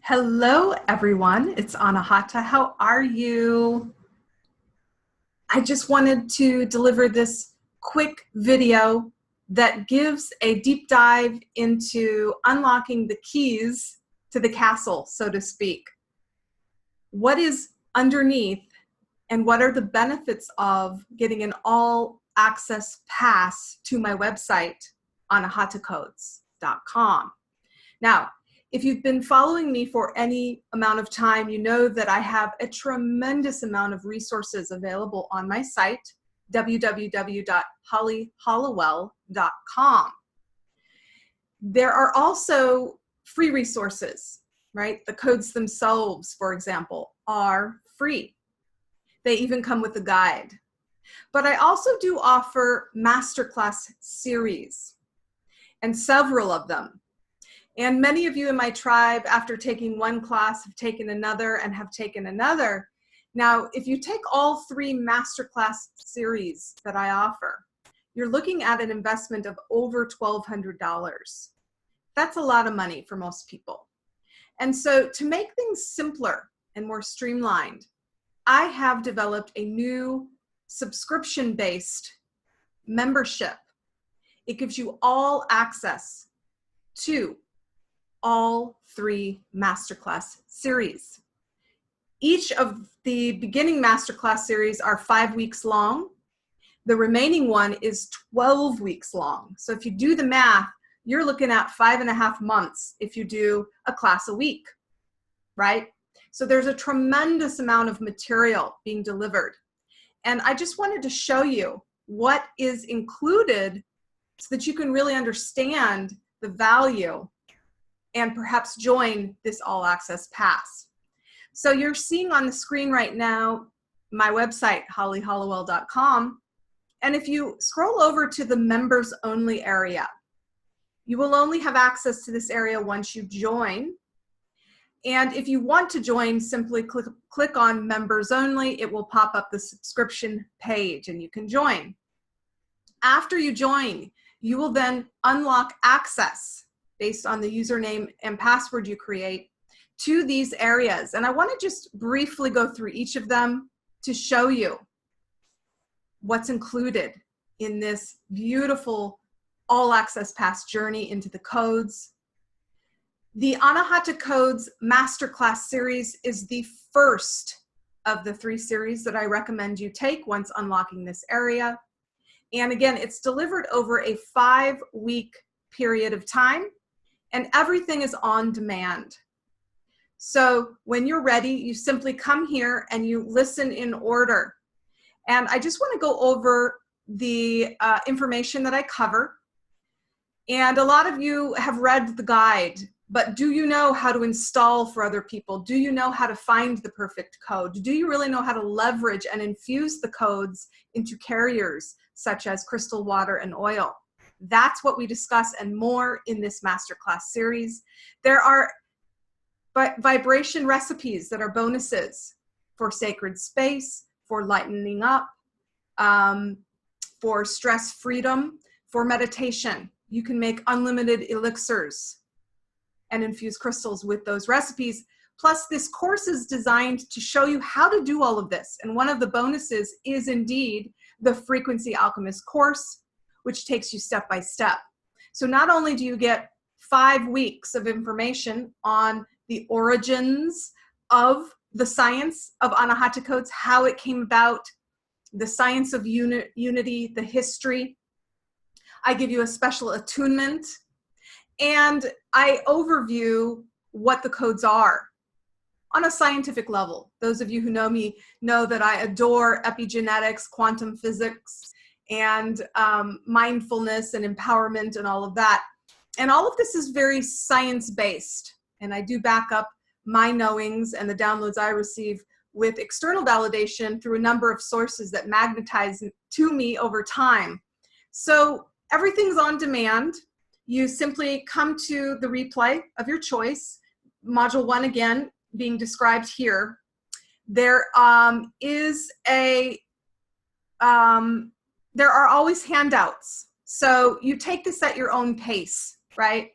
Hello, everyone. It's Anahata. How are you? I just wanted to deliver this quick video that gives a deep dive into unlocking the keys to the castle, so to speak. What is underneath and what are the benefits of getting an all-access pass to my website, anahatacodes.com. Now, if you've been following me for any amount of time, you know that I have a tremendous amount of resources available on my site, www.hollyhollowell.com. There are also free resources, right? The codes themselves, for example, are free. They even come with a guide. But I also do offer Masterclass series, and several of them. And many of you in my tribe, after taking one class, have taken another and have taken another. Now, if you take all three Masterclass series that I offer, you're looking at an investment of over $1,200. That's a lot of money for most people. And so to make things simpler and more streamlined, I have developed a new subscription-based membership. It gives you all access to all three Masterclass series. Each of the beginning Masterclass series are 5 weeks long. The remaining one is 12 weeks long. So if you do the math, you're looking at 5.5 months if you do a class a week, right? So there's a tremendous amount of material being delivered. And I just wanted to show you what is included so that you can really understand the value and perhaps join this all-access pass. So you're seeing on the screen right now my website, hollyhollowell.com, and if you scroll over to the members only area, you will only have access to this area once you join. And if you want to join, simply click on members only. It will pop up the subscription page and you can join. After you join, you will then unlock access based on the username and password you create to these areas. And I want to just briefly go through each of them to show you what's included in this beautiful all-access pass journey into the codes. The Anahata Codes Masterclass series is the first of the 3 series that I recommend you take once unlocking this area. And again, it's delivered over a 5-week period of time, and everything is on demand. So when you're ready, you simply come here and you listen in order. And I just want to go over the information that I cover. And a lot of you have read the guide, but do you know how to install for other people? Do you know how to find the perfect code? Do you really know how to leverage and infuse the codes into carriers such as crystal water and oil? That's what we discuss and more in this Masterclass series. There are vibration recipes that are bonuses for sacred space, for lightening up, for stress freedom, for meditation. You can make unlimited elixirs and infuse crystals with those recipes. Plus, this course is designed to show you how to do all of this. And one of the bonuses is indeed the Frequency Alchemist course, which takes you step by step. So not only do you get 5 weeks of information on the origins of the science of Anahata Codes, how it came about, the science of unity, the history. I give you a special attunement, and I overview what the codes are on a scientific level. Those of you who know me know that I adore epigenetics, quantum physics, and mindfulness and empowerment and all of that. And all of this is very science-based. And I do back up my knowings and the downloads I receive with external validation through a number of sources that magnetize to me over time. So everything's on demand. You simply come to the replay of your choice. Module 1, again, being described here. There are always handouts. So you take this at your own pace, right?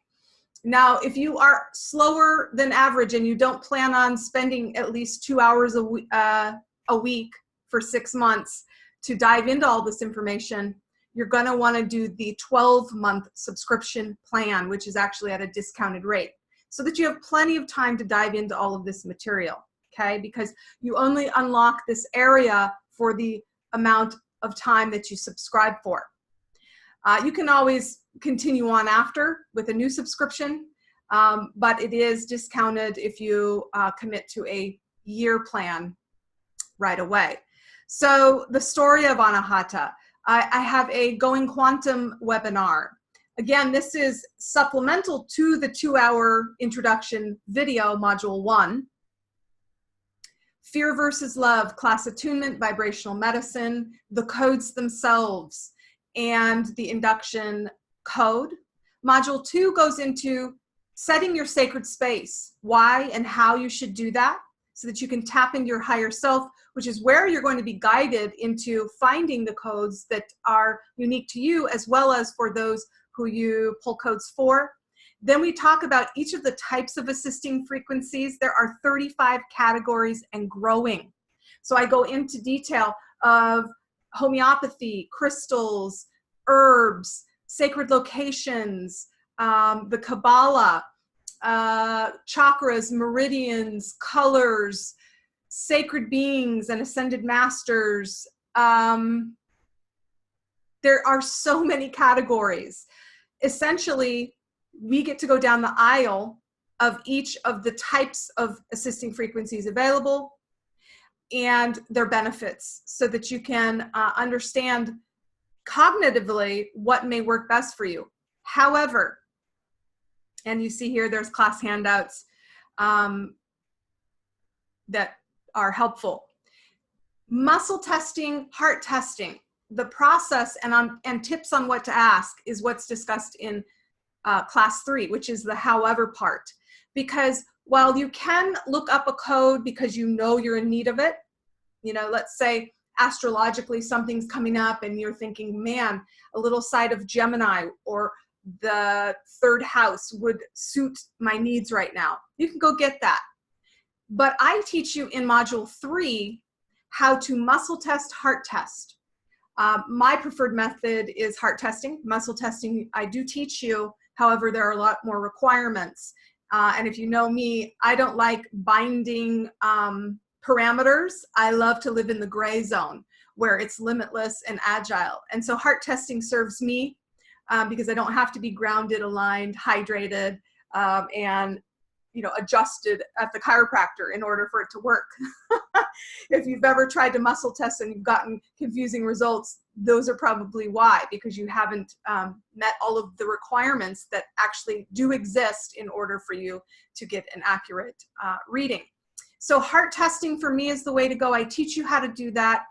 Now, if you are slower than average and you don't plan on spending at least 2 hours a week for 6 months to dive into all this information, you're going to want to do the 12-month subscription plan, which is actually at a discounted rate, so that you have plenty of time to dive into all of this material, okay? Because you only unlock this area for the amount of time that you subscribe for. You can always continue on after with a new subscription, but it is discounted if you commit to a year plan right away. So the story of Anahata. I have a Going Quantum webinar. Again, this is supplemental to the 2-hour introduction video, module 1. Fear versus love, class attunement, vibrational medicine, the codes themselves, and the induction code. Module 2 goes into setting your sacred space, why and how you should do that, so that you can tap into your higher self, which is where you're going to be guided into finding the codes that are unique to you, as well as for those who you pull codes for. Then we talk about each of the types of assisting frequencies. There are 35 categories and growing. So I go into detail of homeopathy, crystals, herbs, sacred locations, the Kabbalah, chakras, meridians, colors, sacred beings and ascended masters. There are so many categories. Essentially, we get to go down the aisle of each of the types of assisting frequencies available and their benefits, so that you can understand cognitively what may work best for you. However, and you see here, there's class handouts that are helpful. Muscle testing, heart testing, the process and tips on what to ask is what's discussed in class 3, which is the however part. Because while you can look up a code because you know you're in need of it, you know, let's say astrologically something's coming up and you're thinking, man, a little side of Gemini or the 3rd house would suit my needs right now. You can go get that. But I teach you in module 3 how to muscle test, heart test. My preferred method is heart testing. Muscle testing, I do teach you. However, there are a lot more requirements. And if you know me, I don't like binding parameters. I love to live in the gray zone where it's limitless and agile. And so heart testing serves me because I don't have to be grounded, aligned, hydrated, and adjusted at the chiropractor in order for it to work. If you've ever tried to muscle test and you've gotten confusing results, those are probably why, because you haven't met all of the requirements that actually do exist in order for you to get an accurate reading. So heart testing for me is the way to go. I teach you how to do that.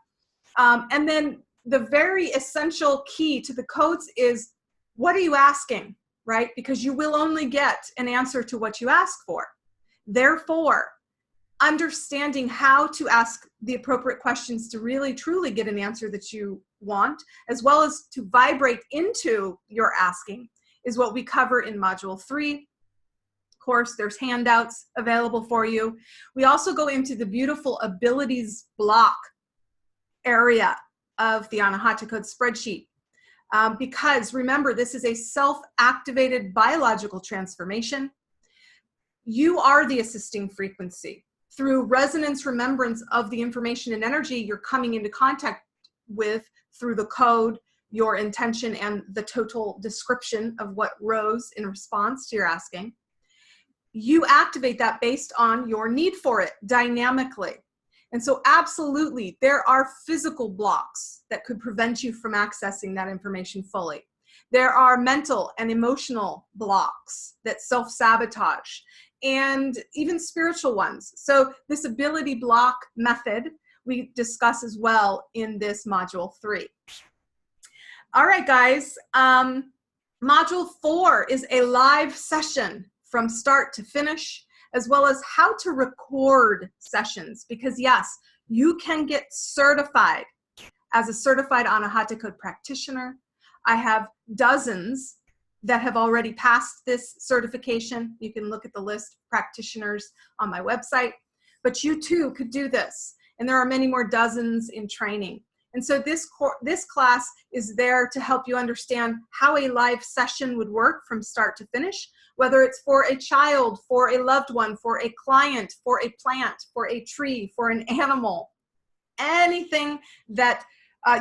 And then the very essential key to the codes is, what are you asking? Right? Because you will only get an answer to what you ask for. Therefore, understanding how to ask the appropriate questions to really, truly get an answer that you want, as well as to vibrate into your asking, is what we cover in module 3. Of course, there's handouts available for you. We also go into the beautiful abilities block area of the Anahata code spreadsheet. Because remember, this is a self-activated biological transformation. You are the assisting frequency. Through resonance remembrance of the information and energy you're coming into contact with through the code, your intention, and the total description of what rose in response to your asking, you activate that based on your need for it dynamically. And so absolutely, there are physical blocks that could prevent you from accessing that information fully. There are mental and emotional blocks that self-sabotage, and even spiritual ones. So this ability block method we discuss as well in this module 3. All right, guys. Module 4 is a live session from start to finish, as well as how to record sessions, because yes, you can get certified as a certified Anahata code practitioner. I have dozens that have already passed this certification. You can look at the list of practitioners on my website, but you too could do this. And there are many more dozens in training. And so this class is there to help you understand how a live session would work from start to finish, whether it's for a child, for a loved one, for a client, for a plant, for a tree, for an animal, anything that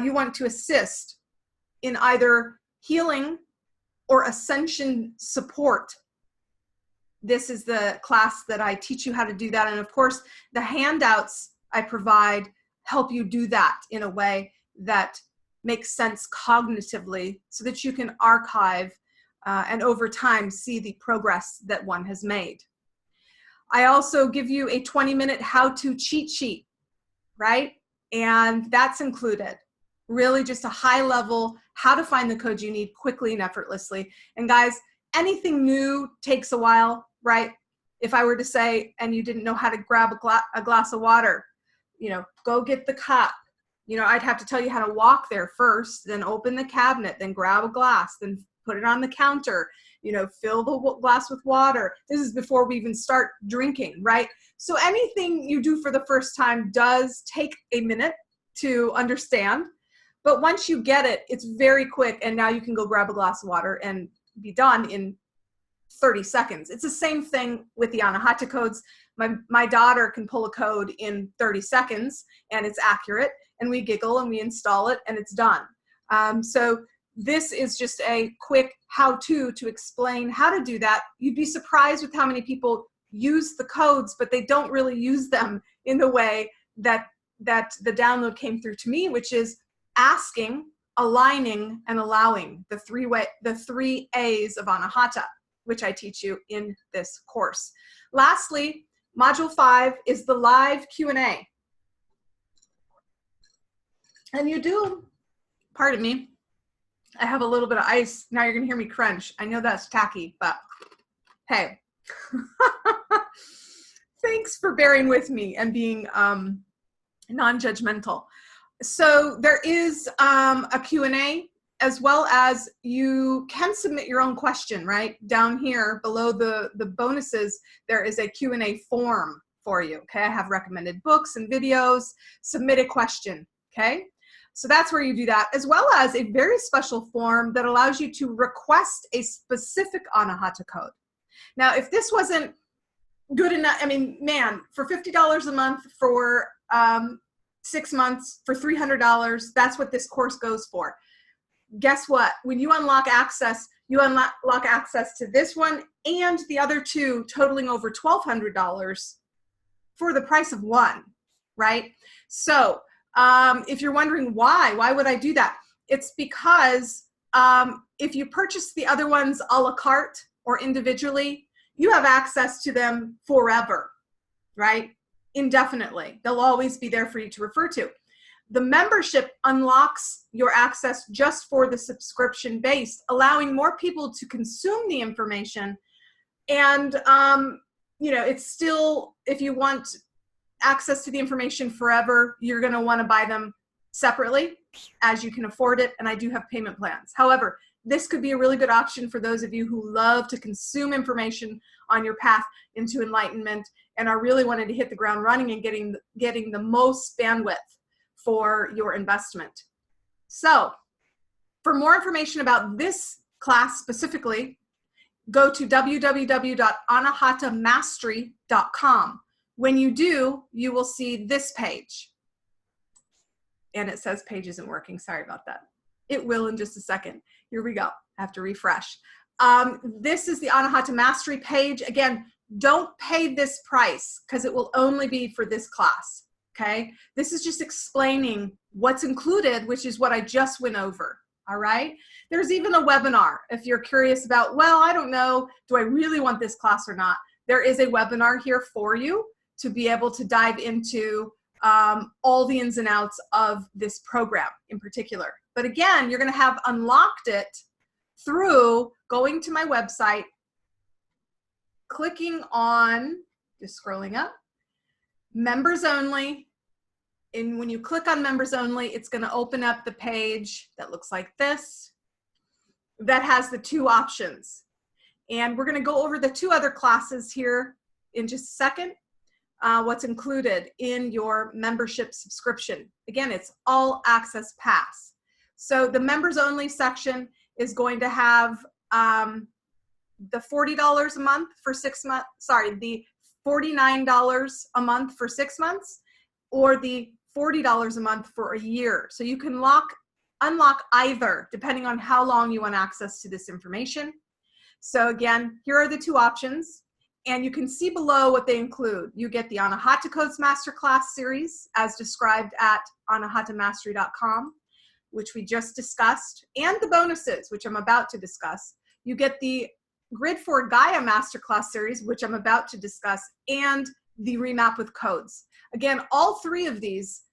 you want to assist in either healing or ascension support. This is the class that I teach you how to do that. And of course, the handouts I provide help you do that in a way that makes sense cognitively so that you can archive and over time see the progress that one has made. I also give you a 20-minute how-to cheat sheet, right? And that's included. Really just a high level, how to find the code you need quickly and effortlessly. And guys, anything new takes a while, right? If I were to say, and you didn't know how to grab a glass of water, you know, go get the cup. You know, I'd have to tell you how to walk there first, then open the cabinet, then grab a glass, then put it on the counter, you know, fill the glass with water. This is before we even start drinking, right? So anything you do for the first time does take a minute to understand. But once you get it, it's very quick. And now you can go grab a glass of water and be done in 30 seconds. It's the same thing with the Anahata codes. My daughter can pull a code in 30 seconds and it's accurate, and we giggle and we install it and it's done. So this is just a quick how-to to explain how to do that. You'd be surprised with how many people use the codes, but they don't really use them in the way that the download came through to me, which is asking, aligning, and allowing, the three A's of Anahata, which I teach you in this course. Lastly, Module 5 is the live Q&A. And you do, pardon me, I have a little bit of ice. Now you're going to hear me crunch. I know that's tacky, but hey. Thanks for bearing with me and being non-judgmental. So there is a Q&A, as well as you can submit your own question, right? Down here below the bonuses, there is a Q&A form for you, okay? I have recommended books and videos. Submit a question, okay? So that's where you do that, as well as a very special form that allows you to request a specific Anahata code. Now, if this wasn't good enough, I mean, man, for $50 a month, for 6 months, for $300, that's what this course goes for. Guess what? When you unlock access, you unlock access to this one and the other two, totaling over $1,200 for the price of one, right? So if you're wondering why would I do that? It's because if you purchase the other ones a la carte or individually, you have access to them forever, right? Indefinitely. They'll always be there for you to refer to. The membership unlocks your access just for the subscription based, allowing more people to consume the information. And, you know, it's still, if you want access to the information forever, you're going to want to buy them separately as you can afford it. And I do have payment plans. However, this could be a really good option for those of you who love to consume information on your path into enlightenment and are really wanting to hit the ground running and getting the most bandwidth for your investment. So for more information about this class specifically, go to www.anahatamastery.com. When you do, you will see this page. And it says page isn't working. Sorry about that. It will in just a second. Here we go. I have to refresh. This is the Anahata Mastery page. Again, don't pay this price because it will only be for this class. Okay? This is just explaining what's included, which is what I just went over. All right? There's even a webinar if you're curious about, well, I don't know, do I really want this class or not? There is a webinar here for you to be able to dive into all the ins and outs of this program in particular. But again, you're going to have unlocked it through going to my website, clicking on, just scrolling up, members only. And when you click on members only, it's going to open up the page that looks like this. that has the 2 options. And we're going to go over the 2 other classes here in just a second, what's included in your membership subscription. Again, it's all access pass. So the members only section is going to have the $40 a month for 6 months, sorry, the $49 a month for 6 months, or the $40 a month for a year. So you can unlock either depending on how long you want access to this information. So again, here are the 2 options, and you can see below what they include. You get the Anahata Codes Masterclass series as described at anahatamastery.com, which we just discussed, and the bonuses, which I'm about to discuss. You get the Grid for Gaia Masterclass series, which I'm about to discuss, and the Remap with Codes. Again, all 3 of these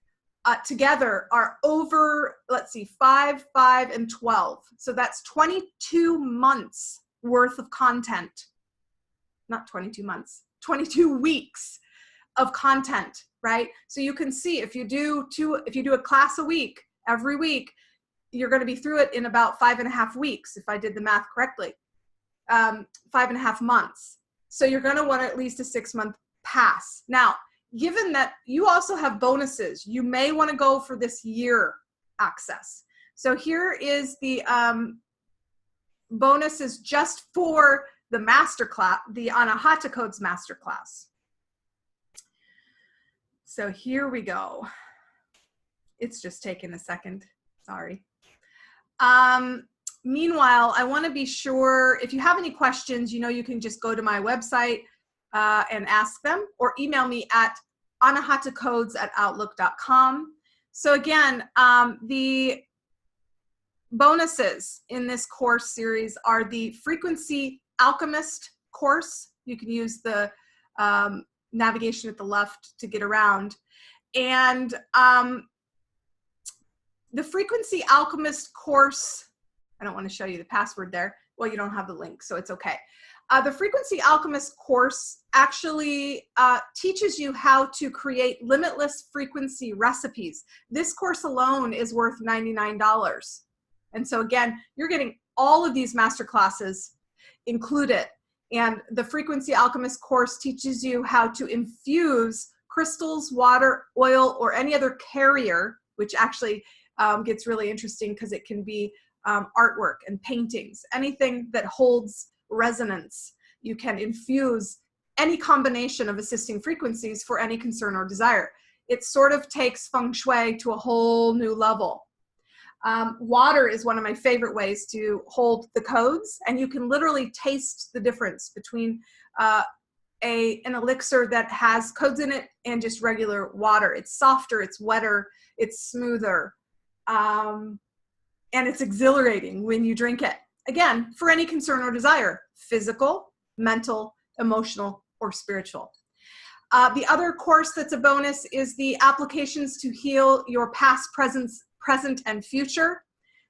together are over, let's see, 5, 5, and 12. So that's 22 months worth of content. Not 22 months, 22 weeks of content, right? So you can see if you do a class a week, every week, you're going to be through it in about 5.5 weeks, if I did the math correctly. 5.5 months. So you're going to want at least a 6-month pass. Now, given that you also have bonuses, you may want to go for this year access. So here is the bonuses just for the masterclass, the Anahata Codes Masterclass. So here we go. It's just taken a second. Sorry. Meanwhile, I want to be sure if you have any questions, you can just go to my website and ask them, or email me at anahatacodes@outlook.com. So again, the bonuses in this course series are the Frequency Alchemist course. You can use the navigation at the left to get around. And the Frequency Alchemist course, I don't want to show you the password there. Well, you don't have the link, so it's okay. The Frequency Alchemist course actually teaches you how to create limitless frequency recipes. This course alone is worth $99. And so again, you're getting all of these masterclasses included. And the Frequency Alchemist course teaches you how to infuse crystals, water, oil, or any other carrier, which actually gets really interesting because it can be artwork and paintings, anything that holds resonance. You can infuse any combination of assisting frequencies for any concern or desire. It sort of takes feng shui to a whole new level. Water is one of my favorite ways to hold the codes, and you can literally taste the difference between an elixir that has codes in it and just regular water. It's softer, it's wetter, it's smoother, and it's exhilarating when you drink it. Again, for any concern or desire, physical, mental, emotional, or spiritual. The other course that's a bonus is the Applications to Heal Your Past, Present, and Future.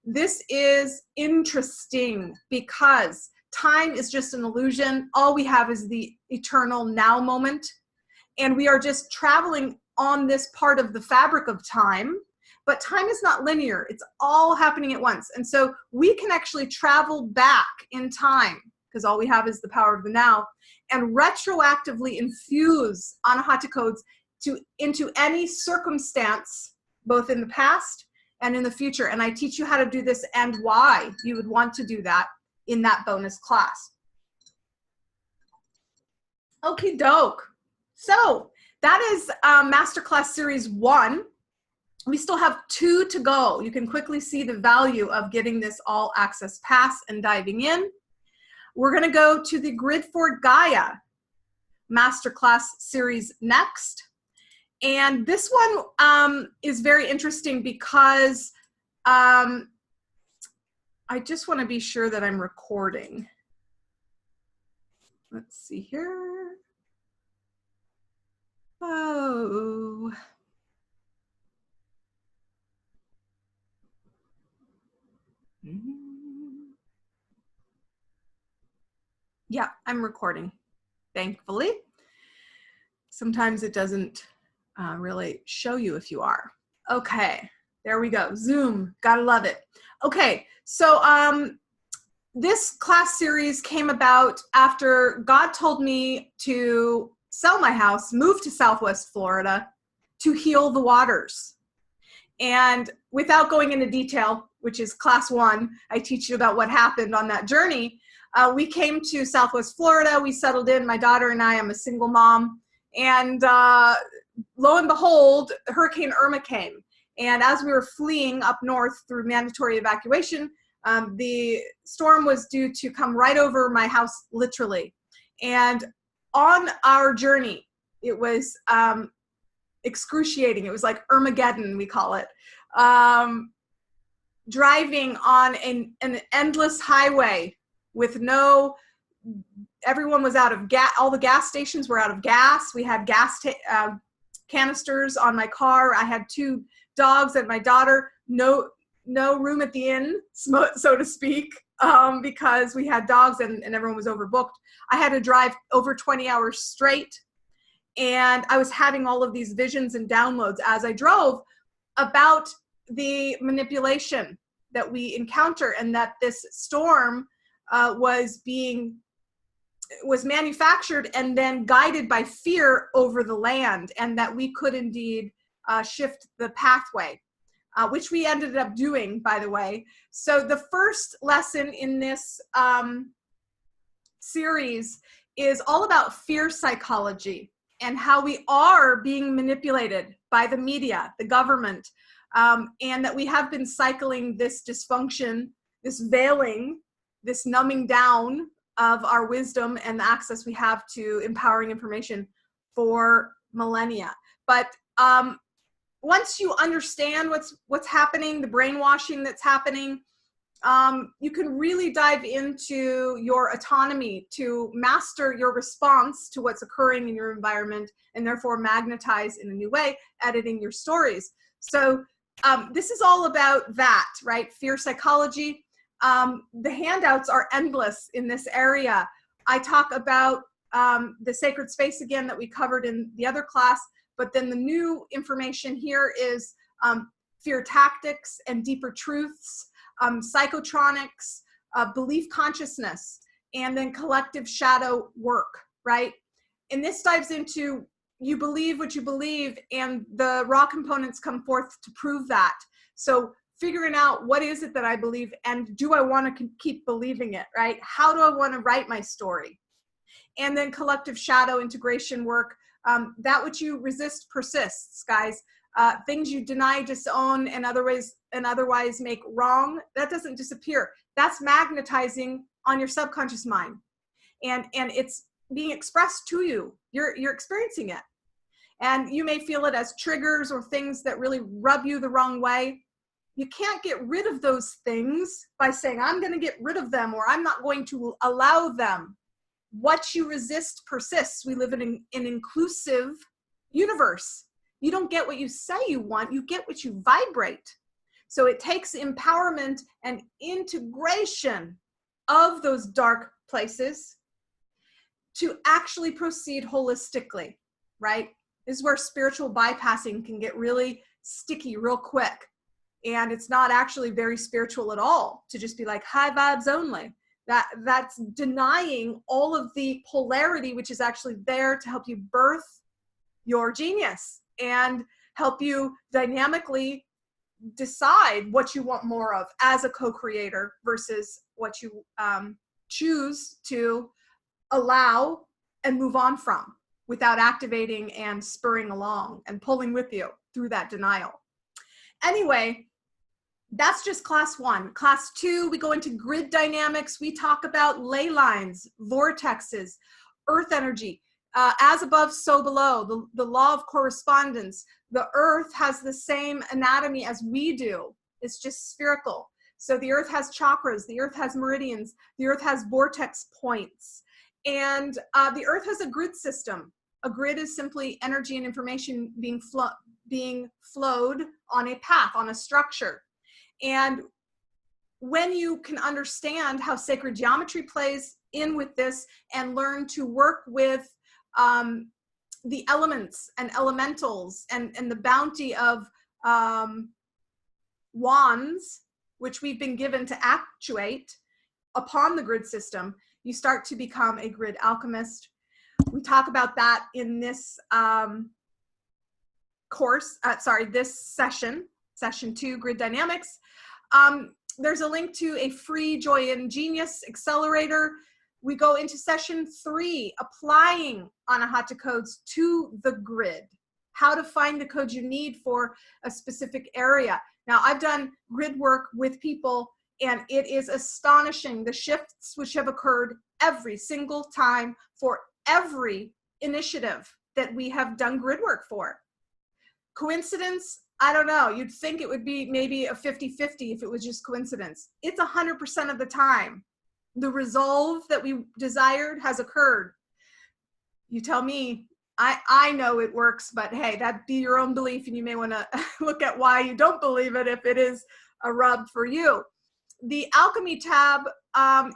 This is interesting because time is just an illusion. All we have is the eternal now moment. And we are just traveling on this part of the fabric of time. But time is not linear. It's all happening at once. And so we can actually travel back in time, because all we have is the power of the now, and retroactively infuse Anahata codes into any circumstance, both in the past and in the future. And I teach you how to do this and why you would want to do that in that bonus class. Okie doke. So that is Masterclass Series 1. We still have 2 to go. You can quickly see the value of getting this all access pass and diving in. We're going to go to the Grid for Gaia Masterclass series next. And this one is very interesting because I just want to be sure that I'm recording. Let's see here. Oh. Yeah, I'm recording, thankfully. Sometimes it doesn't really show you if you are. Okay, there we go. Zoom, gotta love it. Okay, so this class series came about after God told me to sell my house, move to Southwest Florida to heal the waters. And without going into detail, which is class 1, I teach you about what happened on that journey. We came to Southwest Florida. We settled in, my daughter and I. I'm a single mom. And lo and behold, Hurricane Irma came. And as we were fleeing up north through mandatory evacuation, the storm was due to come right over my house, literally. And on our journey, it was excruciating. It was like Armageddon, we call it. Driving on an endless highway with everyone was out of gas. All the gas stations were out of gas. We had gas canisters on my car. I had 2 dogs and my daughter. No room at the inn, so to speak, because we had dogs and everyone was overbooked. I had to drive over 20 hours straight. And I was having all of these visions and downloads as I drove about the manipulation that we encounter, and that this storm was manufactured and then guided by fear over the land, and that we could indeed shift the pathway, which we ended up doing, by the way. So the first lesson in this series is all about fear psychology and how we are being manipulated by the media, the government, and that we have been cycling this dysfunction, this veiling, this numbing down of our wisdom and the access we have to empowering information for millennia. But once you understand what's happening, the brainwashing that's happening, you can really dive into your autonomy to master your response to what's occurring in your environment, and therefore magnetize in a new way, editing your stories. So this is all about that, right? Fear psychology. The handouts are endless in this area. I talk about the sacred space again that we covered in the other class, but then the new information here is fear tactics and deeper truths, psychotronics, belief consciousness, and then collective shadow work, right? And this dives into you believe what you believe, and the raw components come forth to prove that. So figuring out what is it that I believe, and do I want to keep believing it, right? How do I want to write my story? And then collective shadow integration work. That which you resist persists, guys. Things you deny, disown, and otherwise make wrong, that doesn't disappear. That's magnetizing on your subconscious mind, and it's being expressed to you. You're experiencing it, and you may feel it as triggers or things that really rub you the wrong way. You can't get rid of those things by saying, I'm going to get rid of them, or I'm not going to allow them. What you resist persists. We live in an inclusive universe. You don't get what you say you want, you get what you vibrate. So it takes empowerment and integration of those dark places to actually proceed holistically, right? This is where spiritual bypassing can get really sticky real quick. And it's not actually very spiritual at all to just be like high vibes only. That's denying all of the polarity, which is actually there to help you birth your genius and help you dynamically decide what you want more of as a co-creator versus what you choose to allow and move on from without activating and spurring along and pulling with you through that denial. Anyway, that's just class 1. Class 2, we go into grid dynamics. We talk about ley lines, vortexes, earth energy. As above, so below, the law of correspondence. The earth has the same anatomy as we do. It's just spherical. So the earth has chakras, the earth has meridians, the earth has vortex points. And the earth has a grid system. A grid is simply energy and information being flowed on a path, on a structure. And when you can understand how sacred geometry plays in with this and learn to work with the elements and elementals and the bounty of wands, which we've been given to actuate, upon the grid system, you start to become a grid alchemist. We talk about that in this this session 2, Grid Dynamics. There's a link to a free Joy and Genius accelerator. We go into session 3, applying Anahata codes to the grid, how to find the codes you need for a specific area. Now, I've done grid work with people, and it is astonishing the shifts which have occurred every single time for every initiative that we have done grid work for. Coincidence? I don't know. You'd think it would be maybe a 50-50 if it was just coincidence. It's 100% of the time. The resolve that we desired has occurred. You tell me. I know it works, but hey, that'd be your own belief, and you may want to look at why you don't believe it if it is a rub for you. The Alchemy tab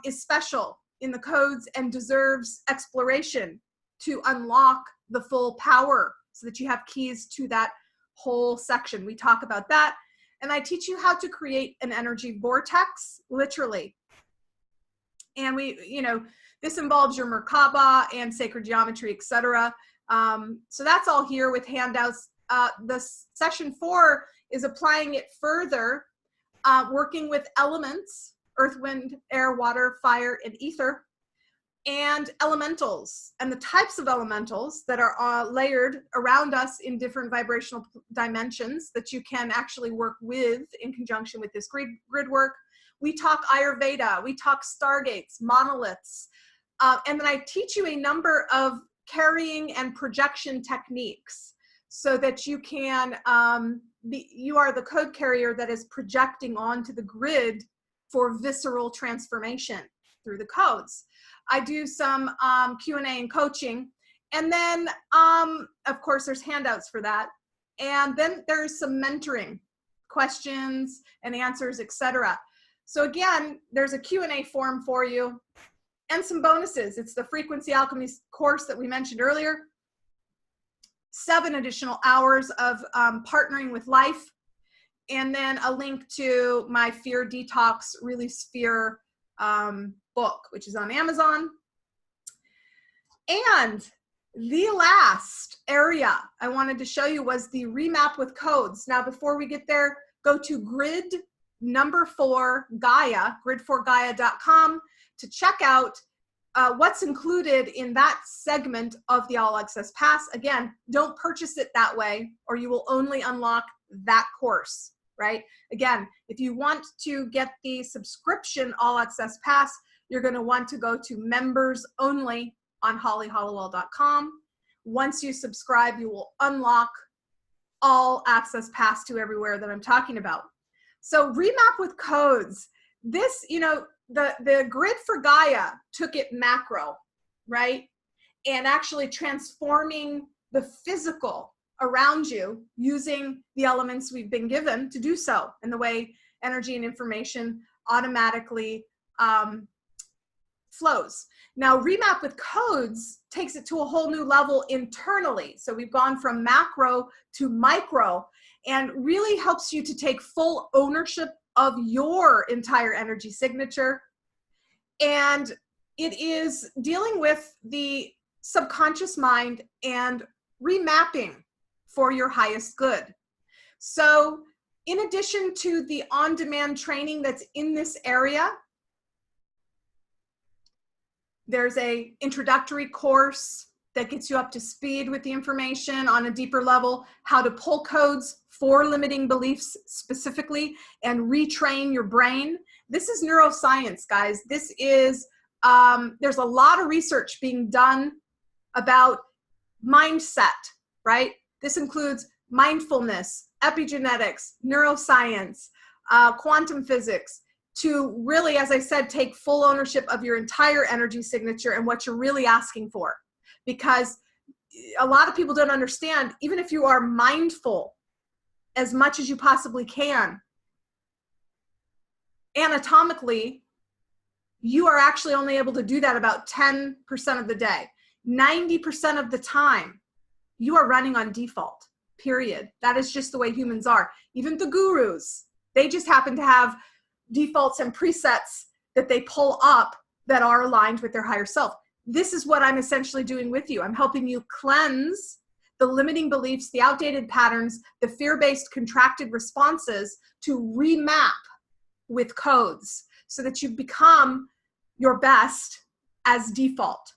is special in the codes and deserves exploration to unlock the full power so that you have keys to that whole section. We talk about that, and I teach you how to create an energy vortex, literally. And this involves your Merkaba and sacred geometry, etc. So that's all here with handouts. The session 4 is applying it further, working with elements, earth, wind, air, water, fire, and ether, and elementals, and the types of elementals that are layered around us in different vibrational dimensions that you can actually work with in conjunction with this grid work. We talk Ayurveda, we talk stargates, monoliths, and then I teach you a number of carrying and projection techniques so that you can, you are the code carrier that is projecting onto the grid for visceral transformation through the codes. I do some Q&A and coaching, and then of course there's handouts for that, and then there's some mentoring, questions and answers, etc. So again, there's a Q&A form for you and some bonuses. It's the Frequency Alchemy course that we mentioned earlier. 7 additional hours of partnering with life, and then a link to my Fear Detox Release Fear book, which is on Amazon. And the last area I wanted to show you was the remap with codes. Now, before we get there, go to grid number 4 Gaia, grid4gaia.com, to check out what's included in that segment of the All Access Pass. Again, don't purchase it that way, or you will only unlock that course, right? Again, if you want to get the subscription All Access Pass, you're going to want to go to members only on hollyhollowell.com. Once you subscribe, you will unlock All Access Pass to everywhere that I'm talking about. So remap with codes. This, the grid for Gaia took it macro, right? And actually transforming the physical around you using the elements we've been given to do so, and the way energy and information automatically flows. Now, remap with codes takes it to a whole new level internally. So we've gone from macro to micro, and really helps you to take full ownership of your entire energy signature. And it is dealing with the subconscious mind and remapping for your highest good. So in addition to the on-demand training that's in this area, there's a introductory course that gets you up to speed with the information on a deeper level, how to pull codes for limiting beliefs specifically and retrain your brain. This is neuroscience, guys. This is, there's a lot of research being done about mindset, right? This includes mindfulness, epigenetics, neuroscience, quantum physics, to really, as I said, take full ownership of your entire energy signature and what you're really asking for. Because a lot of people don't understand, even if you are mindful as much as you possibly can, anatomically, you are actually only able to do that about 10% of the day. 90% of the time, you are running on default, period. That is just the way humans are. Even the gurus, they just happen to have defaults and presets that they pull up that are aligned with their higher self. This is what I'm essentially doing with you. I'm helping you cleanse the limiting beliefs, the outdated patterns, the fear-based contracted responses to remap with codes so that you become your best as default.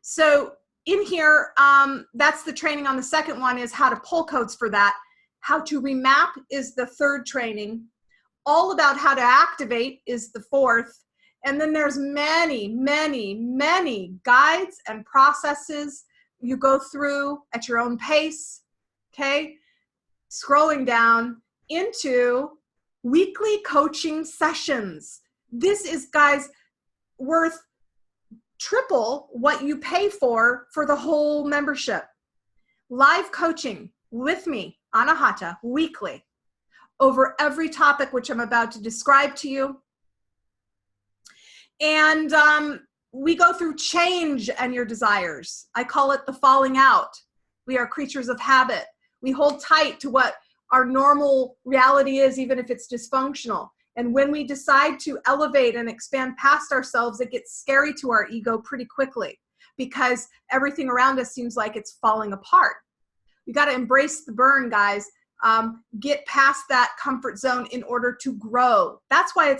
So in here, that's the training on the second one, is how to pull codes for that. How to remap is the third training. All about how to activate is the fourth. And then there's many, many, many guides and processes you go through at your own pace, okay? Scrolling down into weekly coaching sessions. This is, guys, worth triple what you pay for the whole membership. Live coaching with me, Anahata, weekly, over every topic which I'm about to describe to you. And we go through change and your desires. I call it the falling out. We are creatures of habit. We hold tight to what our normal reality is, even if it's dysfunctional. And when we decide to elevate and expand past ourselves, it gets scary to our ego pretty quickly because everything around us seems like it's falling apart. You got to embrace the burn, guys. Get past that comfort zone in order to grow. That's why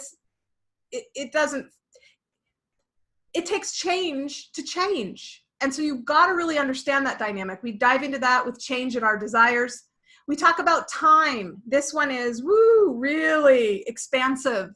it takes change to change. And so you've got to really understand that dynamic. We dive into that with change in our desires. We talk about time. This one is, really expansive.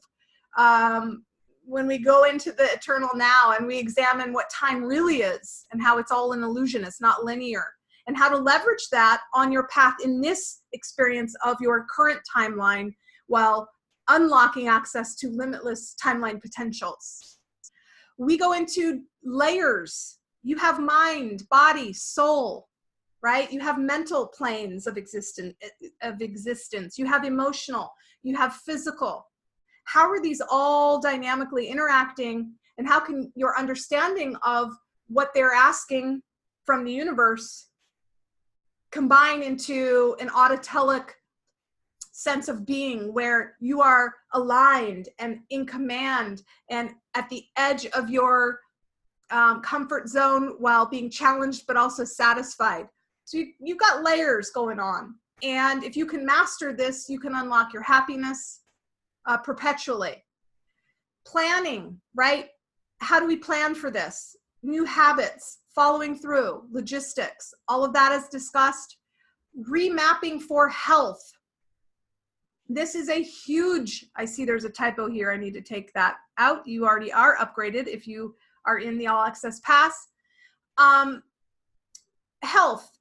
When we go into the eternal now and we examine what time really is and how it's all an illusion, it's not linear, and how to leverage that on your path in this experience of your current timeline while unlocking access to limitless timeline potentials. We go into layers. You have mind, body, soul, right? You have mental planes of existence. You have emotional, you have physical. How are these all dynamically interacting, and how can your understanding of what they're asking from the universe combine into an autotelic sense of being where you are aligned and in command and at the edge of your comfort zone while being challenged but also satisfied? So you've got layers going on. And if you can master this, you can unlock your happiness perpetually. Planning, right? How do we plan for this? New habits, following through, logistics, all of that is discussed. Remapping for health. This is a huge, I see there's a typo here. I need to take that out. You already are upgraded if you are in the All Access Pass. Health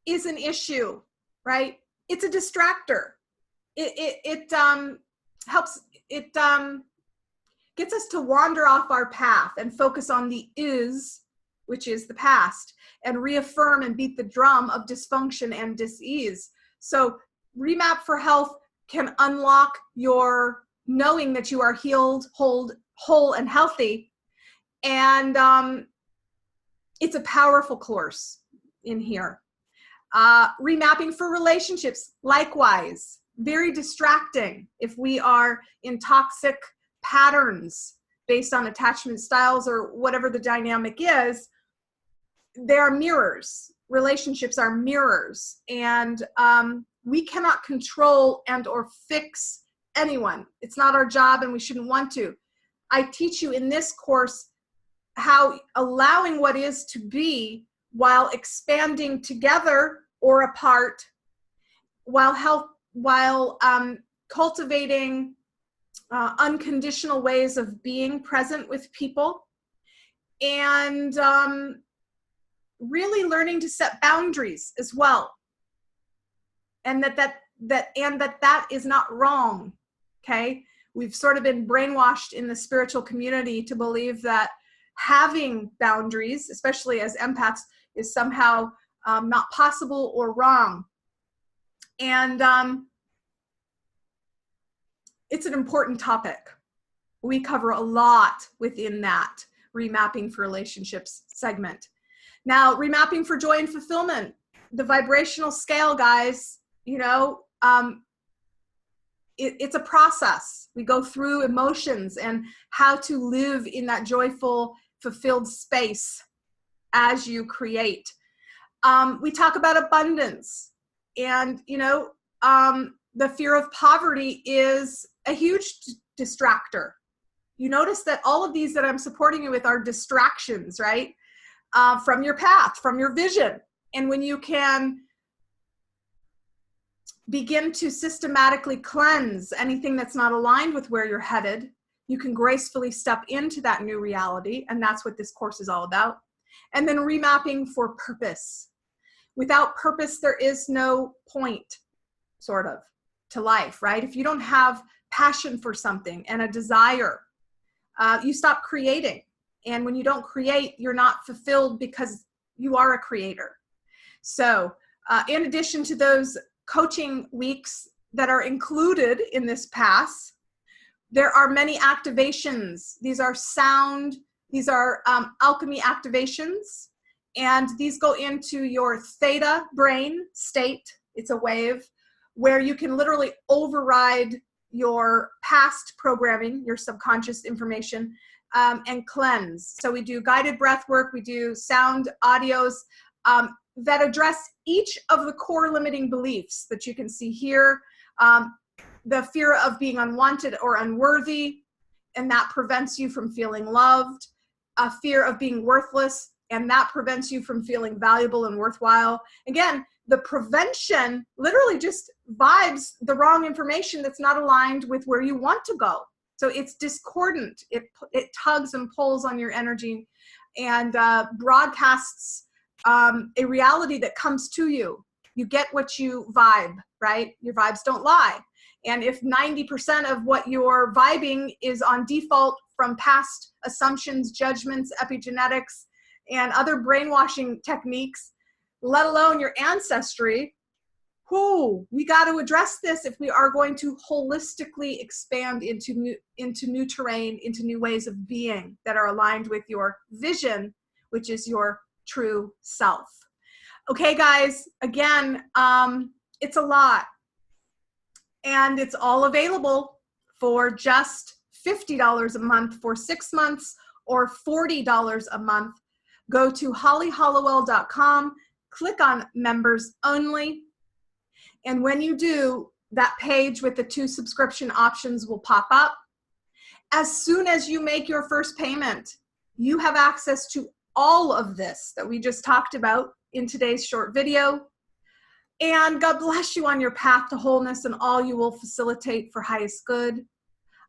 is an issue, right? It's a distractor. It helps, it gets us to wander off our path and focus on the is, which is the past, and reaffirm and beat the drum of dysfunction and dis-ease. So remap for health can unlock your knowing that you are healed, whole, and healthy. And it's a powerful course in here. Remapping for relationships, likewise, very distracting if we are in toxic patterns based on attachment styles or whatever the dynamic is. They are mirrors. Relationships are mirrors. And we cannot control and or fix anyone. It's not our job and we shouldn't want to. I teach you in this course how allowing what is to be while expanding together or apart, while cultivating unconditional ways of being present with people, and really learning to set boundaries as well. And that is not wrong, okay? We've sort of been brainwashed in the spiritual community to believe that having boundaries, especially as empaths, is somehow not possible or wrong. And it's an important topic. We cover a lot within that remapping for relationships segment. Now, remapping for joy and fulfillment, the vibrational scale, guys, you know, it's a process. We go through emotions and how to live in that joyful, fulfilled space as you create. We talk about abundance, and the fear of poverty is a huge distractor. You notice that all of these that I'm supporting you with are distractions, right? From your path, from your vision. And when you can begin to systematically cleanse anything that's not aligned with where you're headed, you can gracefully step into that new reality. And that's what this course is all about. And then remapping for purpose. Without purpose, there is no point, sort of, to life, right? If you don't have passion for something and a desire, you stop creating. And when you don't create, you're not fulfilled because you are a creator. So in addition to those coaching weeks that are included in this pass, there are many activations. These are sound, these are alchemy activations, and these go into your theta brain state. It's a wave where you can literally override your past programming, your subconscious information, and cleanse. So we do guided breath work, we do sound audios that address each of the core limiting beliefs that you can see here. The fear of being unwanted or unworthy, and that prevents you from feeling loved. A fear of being worthless, and that prevents you from feeling valuable and worthwhile. Again, the prevention literally just vibes the wrong information that's not aligned with where you want to go. So it's discordant. It tugs and pulls on your energy and broadcasts a reality that comes to you. You get what you vibe, right? Your vibes don't lie. And if 90% of what you're vibing is on default from past assumptions, judgments, epigenetics, and other brainwashing techniques, let alone your ancestry, we got to address this if we are going to holistically expand into new terrain, into new ways of being that are aligned with your vision, which is your true self. Okay, guys, again, it's a lot. And it's all available for just $50 a month for 6 months or $40 a month. Go to hollyhollowell.com, click on members only. And when you do, that page with the 2 subscription options will pop up. As soon as you make your first payment, you have access to all of this that we just talked about in today's short video. And God bless you on your path to wholeness and all you will facilitate for highest good.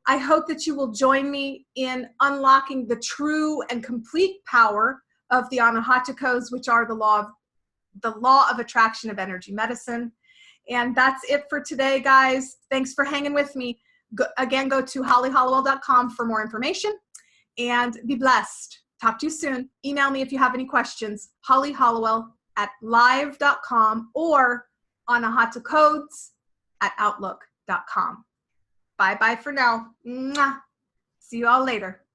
I hope that you will join me in unlocking the true and complete power of the Anahata codes, which are the law of attraction of energy medicine. And that's it for today, guys. Thanks for hanging with me. Again, go to hollyhollowell.com for more information and be blessed. Talk to you soon. Email me if you have any questions, hollyhollowell@live.com or anahatacodes@outlook.com. Bye-bye for now. Mwah. See you all later.